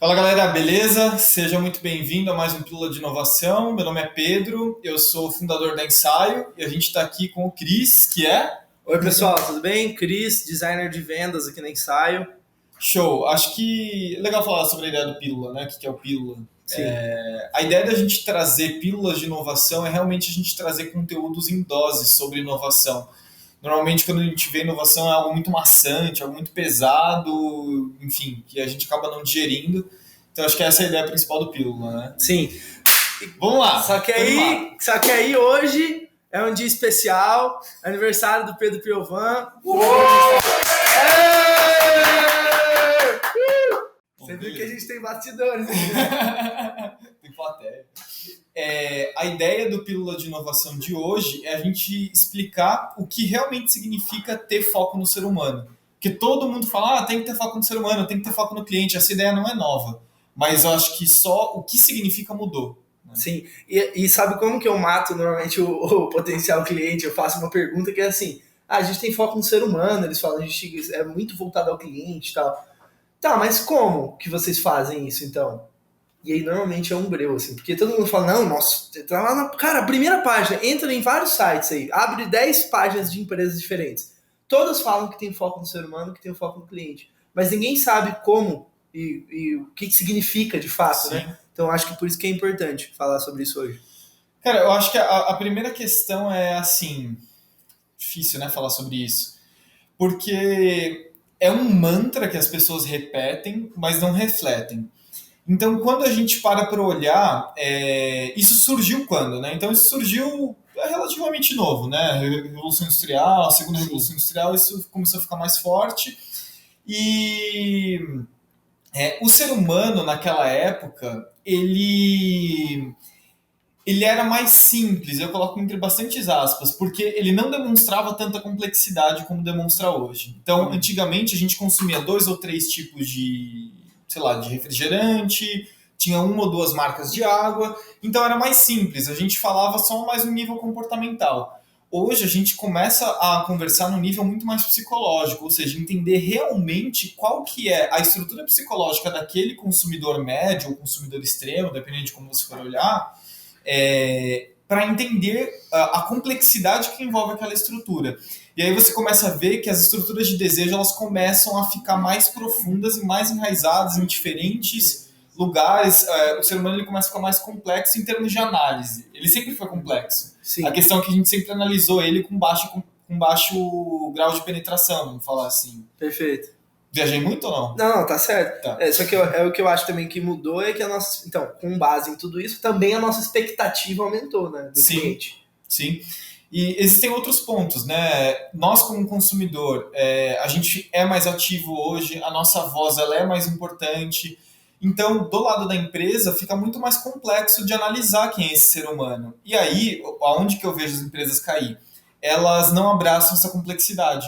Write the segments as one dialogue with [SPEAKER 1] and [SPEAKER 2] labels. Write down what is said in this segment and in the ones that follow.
[SPEAKER 1] Fala galera, beleza? Seja muito bem-vindo a mais um Pílula de Inovação. Meu nome é Pedro, eu sou fundador da Ensaio e a gente está aqui com o Cris, que é...
[SPEAKER 2] Oi pessoal, tudo bem? Cris, designer de vendas aqui na Ensaio.
[SPEAKER 1] Show! Acho que é legal falar sobre a ideia do Pílula, né? O que é o Pílula?
[SPEAKER 2] Sim,
[SPEAKER 1] A ideia da gente trazer pílulas de inovação é realmente a gente trazer conteúdos em doses sobre inovação. Normalmente, quando a gente vê inovação, é algo muito maçante, algo muito pesado, enfim, que a gente acaba não digerindo. Então, acho que essa é a ideia principal do Pílula, né?
[SPEAKER 2] sim.
[SPEAKER 1] Vamos lá!
[SPEAKER 2] Só que aí hoje é um dia especial, aniversário do Pedro Piovan. Você viu que a gente tem bastidores aqui, né?
[SPEAKER 1] Tem plateia. A ideia do Pílula de Inovação de hoje é a gente explicar o que realmente significa ter foco no ser humano. Porque todo mundo fala, tem que ter foco no ser humano, tem que ter foco no cliente. Essa ideia não é nova. Mas eu acho que só o que significa mudou. Né?
[SPEAKER 2] Sim, e sabe como que eu mato normalmente o potencial cliente? Eu faço uma pergunta que é assim, a gente tem foco no ser humano, eles falam, a gente é muito voltado ao cliente e tal. Tá, mas como que vocês fazem isso então? E aí normalmente é um breu, assim, porque todo mundo fala, não, nossa, tá lá na. Cara, a primeira página, entra em vários sites aí, abre 10 páginas de empresas diferentes. Todas falam que tem foco no ser humano, que tem foco no cliente. Mas ninguém sabe como e o que significa de fato,
[SPEAKER 1] Sim.
[SPEAKER 2] né? Então acho que por isso que é importante falar sobre isso hoje.
[SPEAKER 1] Cara, eu acho que a primeira questão é assim, difícil, né, falar sobre isso. Porque é um mantra que as pessoas repetem, mas não refletem. Então, quando a gente para olhar, isso surgiu quando, né? Então, isso surgiu relativamente novo, né? Revolução Industrial, a segunda Revolução Industrial, isso começou a ficar mais forte. E o ser humano, naquela época, ele era mais simples, eu coloco entre bastantes aspas, porque ele não demonstrava tanta complexidade como demonstra hoje. Então, antigamente, a gente consumia 2 ou 3 tipos de, sei lá, de refrigerante, tinha 1 ou 2 marcas de água, então era mais simples, a gente falava só mais no nível comportamental. Hoje a gente começa a conversar no nível muito mais psicológico, ou seja, entender realmente qual que é a estrutura psicológica daquele consumidor médio ou consumidor extremo, dependendo de como você for olhar, para entender a complexidade que envolve aquela estrutura. E aí você começa a ver que as estruturas de desejo elas começam a ficar mais profundas e mais enraizadas em diferentes lugares. O ser humano ele começa a ficar mais complexo em termos de análise. Ele sempre foi complexo.
[SPEAKER 2] Sim.
[SPEAKER 1] A questão é que a gente sempre analisou ele com baixo grau de penetração, vamos falar assim.
[SPEAKER 2] Perfeito.
[SPEAKER 1] Viajei muito ou não?
[SPEAKER 2] Não, tá certo.
[SPEAKER 1] Tá.
[SPEAKER 2] Só que o que eu acho também que mudou é que a nossa. Então, com base em tudo isso, também a nossa expectativa aumentou, né? Do cliente.
[SPEAKER 1] Sim. E existem outros pontos, né? Nós, como consumidor, a gente é mais ativo hoje, a nossa voz ela é mais importante. Então, do lado da empresa, fica muito mais complexo de analisar quem é esse ser humano. E aí, aonde que eu vejo as empresas cair? Elas não abraçam essa complexidade.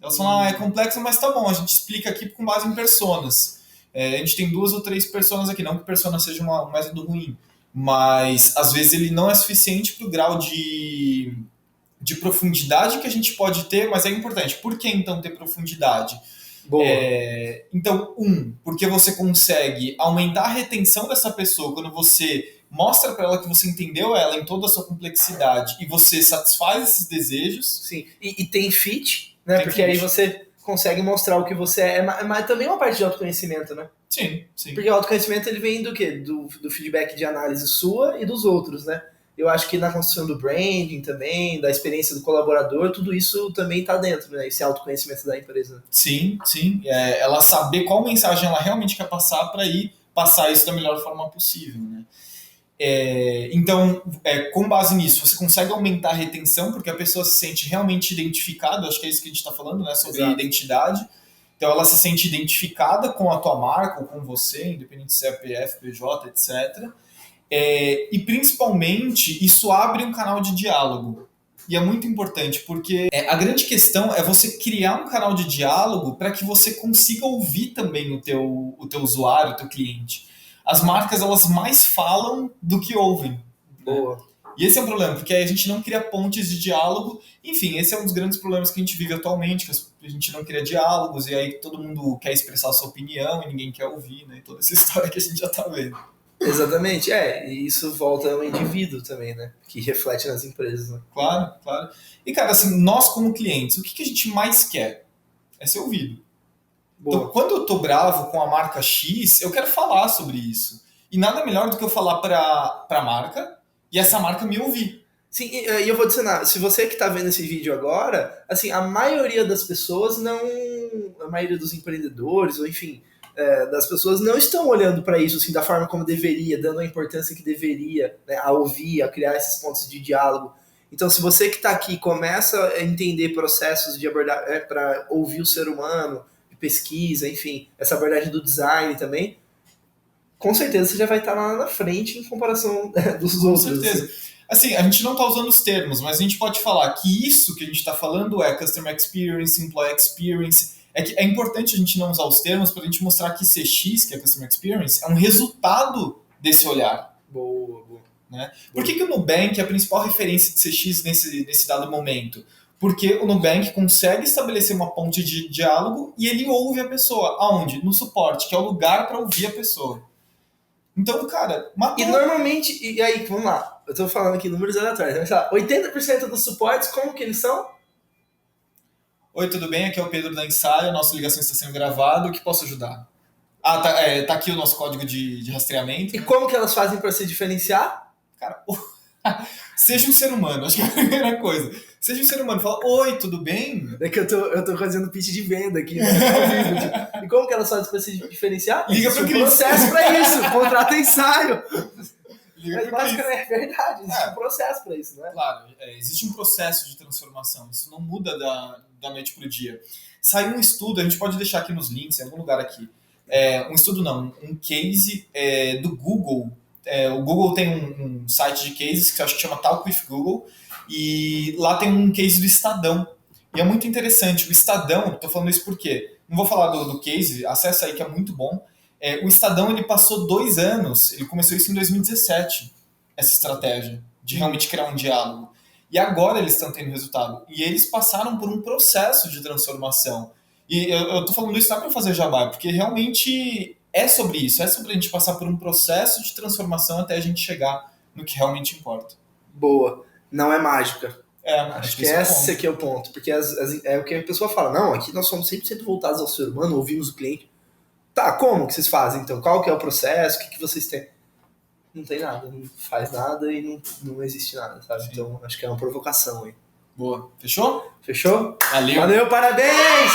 [SPEAKER 1] Elas falam, é complexo, mas tá bom, a gente explica aqui com base em personas. A gente tem 2 ou 3 personas aqui, não que persona seja um método ruim, mas às vezes ele não é suficiente para o grau de profundidade que a gente pode ter, mas é importante. Por que então ter profundidade?
[SPEAKER 2] Boa.
[SPEAKER 1] Então, porque você consegue aumentar a retenção dessa pessoa quando você mostra para ela que você entendeu ela em toda a sua complexidade e você satisfaz esses desejos.
[SPEAKER 2] Sim, e tem fit, né?
[SPEAKER 1] Tem
[SPEAKER 2] Porque
[SPEAKER 1] fit.
[SPEAKER 2] aí você consegue mostrar o que você é, mas também é uma parte de autoconhecimento, né?
[SPEAKER 1] Sim.
[SPEAKER 2] Porque o autoconhecimento ele vem do quê? Do feedback de análise sua e dos outros, né? Eu acho que na construção do branding também, da experiência do colaborador, tudo isso também está dentro, né? Esse autoconhecimento da empresa.
[SPEAKER 1] Sim. Ela saber qual mensagem ela realmente quer passar para ir passar isso da melhor forma possível, né? Então, com base nisso, você consegue aumentar a retenção, porque a pessoa se sente realmente identificada, acho que é isso que a gente está falando, né, sobre
[SPEAKER 2] Exato.
[SPEAKER 1] Identidade. Então, ela se sente identificada com a tua marca ou com você, independente se é PF, PJ, etc. E, principalmente, isso abre um canal de diálogo. E é muito importante, porque a grande questão é você criar um canal de diálogo para que você consiga ouvir também o teu usuário, o teu cliente. As marcas, elas mais falam do que ouvem.
[SPEAKER 2] Boa.
[SPEAKER 1] E esse é um problema, porque aí a gente não cria pontes de diálogo. Enfim, esse é um dos grandes problemas que a gente vive atualmente, que a gente não cria diálogos, e aí todo mundo quer expressar a sua opinião e ninguém quer ouvir, né? Toda essa história que a gente já tá vendo.
[SPEAKER 2] Exatamente, e isso volta ao indivíduo também, né? Que reflete nas empresas, né?
[SPEAKER 1] Claro, claro. E, cara, assim, nós como clientes, o que a gente mais quer? É ser ouvido. Então,
[SPEAKER 2] Boa.
[SPEAKER 1] quando eu tô bravo com a marca X, eu quero falar sobre isso. E nada melhor do que eu falar pra marca e essa marca me ouvir.
[SPEAKER 2] Sim, e eu vou adicionar, se você que está vendo esse vídeo agora, assim, a maioria das pessoas não, a maioria dos empreendedores, ou enfim, das pessoas não estão olhando para isso assim da forma como deveria, dando a importância que deveria, né, a ouvir, a criar esses pontos de diálogo. Então, se você que está aqui começa a entender processos de abordar para ouvir o ser humano, de pesquisa, enfim, essa abordagem do design também, com certeza você já vai estar lá na frente em comparação dos
[SPEAKER 1] Com
[SPEAKER 2] outros.
[SPEAKER 1] certeza.
[SPEAKER 2] Assim.
[SPEAKER 1] Assim, a gente não está usando os termos, mas a gente pode falar que isso que a gente está falando é Customer Experience, Employee Experience. É importante a gente não usar os termos para a gente mostrar que CX, que é Customer Experience, é um resultado desse olhar.
[SPEAKER 2] Boa.
[SPEAKER 1] Né? Por que o Nubank é a principal referência de CX nesse dado momento? Porque o Nubank consegue estabelecer uma ponte de diálogo e ele ouve a pessoa. Aonde? No suporte, que é o lugar para ouvir a pessoa. Então, cara, matou.
[SPEAKER 2] E normalmente, e aí, vamos lá, eu tô falando aqui números aleatórios, mas sei lá, 80% dos suportes, como que eles são?
[SPEAKER 1] Oi, tudo bem? Aqui é o Pedro da Ensaio, nossa ligação está sendo gravada, o que posso ajudar? Ah, tá aqui o nosso código de rastreamento.
[SPEAKER 2] E como que elas fazem para se diferenciar?
[SPEAKER 1] Cara, seja um ser humano, acho que é a primeira coisa. Seja um ser humano, fala, oi, tudo bem?
[SPEAKER 2] É que eu tô fazendo pitch de venda aqui, né? Ao vivo, tipo. E como que elas fazem para se diferenciar?
[SPEAKER 1] Liga
[SPEAKER 2] Existe
[SPEAKER 1] pro
[SPEAKER 2] um
[SPEAKER 1] Cris.
[SPEAKER 2] processo para isso, contrata ensaio.
[SPEAKER 1] Liga
[SPEAKER 2] Mas
[SPEAKER 1] pro Cris.
[SPEAKER 2] basicamente é verdade, existe um processo para isso, né?
[SPEAKER 1] Claro, existe um processo de transformação, isso não muda da noite pro dia. Saiu um estudo, a gente pode deixar aqui nos links, em algum lugar aqui. Um estudo não, um case do Google. O Google tem um site de cases que eu acho que chama Talk with Google, e lá tem um case do Estadão. E é muito interessante. O Estadão, estou falando isso porque não vou falar do case, acessa aí que é muito bom. O Estadão ele passou 2 anos, ele começou isso em 2017, essa estratégia de realmente criar um diálogo. E agora eles estão tendo resultado. E eles passaram por um processo de transformação. E eu tô falando isso não para fazer jabá, porque realmente é sobre isso. É sobre a gente passar por um processo de transformação até a gente chegar no que realmente importa.
[SPEAKER 2] Boa. Não é mágica.
[SPEAKER 1] Acho
[SPEAKER 2] que esse aqui é o ponto. Porque é o que a pessoa fala. Não, aqui nós somos 100% voltados ao ser humano, ouvimos o cliente. Tá, como que vocês fazem então? Qual que é o processo? O que vocês têm? Não tem nada, não faz nada e não existe nada, sabe? Sim. Então acho que é uma provocação aí.
[SPEAKER 1] Boa. Fechou?
[SPEAKER 2] Fechou?
[SPEAKER 1] Valeu.
[SPEAKER 2] Valeu, parabéns!